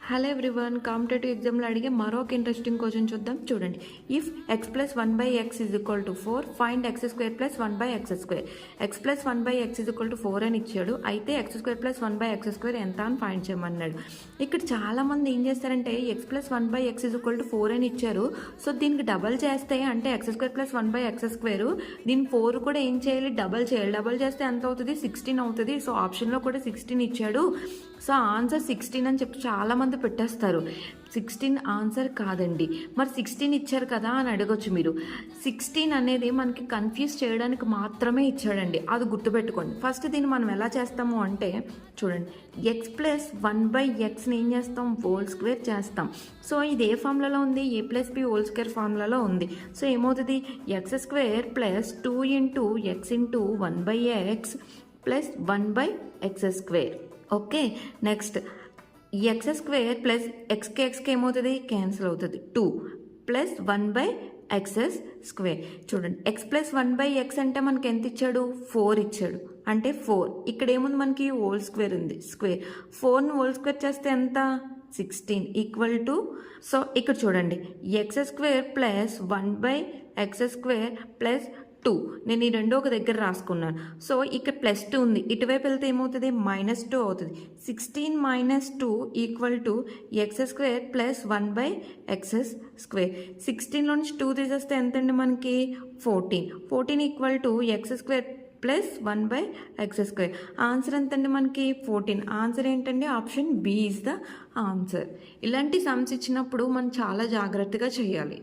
Hello everyone, competitive ఎగ్జామ్లో అడిగే మరొక ఇంట్రెస్టింగ్ క్వశ్చన్ చూద్దాం. చూడండి, if X plus 1/x is equal to 4 find X square plus 1/x². X plus 1/x is equal to 4 అని ఇచ్చాడు. అయితే ఎక్స్ స్క్వేర్ ప్లస్ 1/x² ఎంత అని ఫైండ్ చేయమన్నాడు. ఇక్కడ చాలామంది ఏం చేస్తారంటే X plus 1/x is equal to 4 అని ఇచ్చారు. సో దీనికి డబల్ చేస్తే అంటే ఎక్స్ స్క్వేర్ ప్లస్ 1/x², దీని 4 కూడా ఏం చేయాలి, డబల్ చేయాలి. డబల్ చేస్తే ఎంత అవుతుంది, 16 అవుతుంది. సో ఆప్షన్లో కూడా 16 ఇచ్చాడు. సో ఆన్సర్ 16 అని చెప్పి చాలామంది పెట్టేస్తారు. 16 ఆన్సర్ కాదండి. మరి 16 ఇచ్చారు కదా అని అడగొచ్చు మీరు. 16 అనేది మనకి కన్ఫ్యూజ్ చేయడానికి మాత్రమే ఇచ్చాడండి, అది గుర్తుపెట్టుకోండి. ఫస్ట్ దీన్ని మనం ఎలా చేస్తాము అంటే చూడండి, ఎక్స్ ప్లస్ 1/xని ఏం చేస్తాం, హోల్ స్క్వేర్ చేస్తాం. సో ఇది ఏ ఫార్ములాలో ఉంది, a + b హోల్ స్క్వేర్ ఫార్ములాలో ఉంది. సో ఏమవుతుంది, x² plus 2 × x × 1/x plus 1/x². Okay, next x² plus xకి ఏమవుతుంది, క్యాన్సిల్ అవుతుంది. 2 ప్లస్ 1/x². చూడండి, x ప్లస్ 1/x అంటే మనకి ఎంత ఇచ్చాడు, 4 ఇచ్చాడు. అంటే 4 ఇక్కడ ఏముంది, మనకి హోల్ స్క్వేర్ ఉంది, స్క్వేర్. 4ని హోల్ స్క్వేర్ చేస్తే ఎంత, 16 ఈక్వల్ టు. సో ఇక్కడ చూడండి, x² ప్లస్ 1/x² ప్లస్ 2. నేను ఈ రెండో ఒక దగ్గర రాసుకున్నాను. సో ఇక్కడ +2 ఉంది, ఇటువైపు వెళ్తే ఏమవుతుంది, -2 అవుతుంది. 16 - 2 equal to x² plus 1/x². 16లో నుంచి 2 తీసేస్తే ఎంతండి మనకి, 14. 14 equal to x² plus 1/x². Answer ఎంతండి మనకి, 14. ఆన్సర్ ఏంటండి, option B is the answer. ఇలాంటి సమ్స్ ఇచ్చినప్పుడు మనం చాలా జాగ్రత్తగా చేయాలి.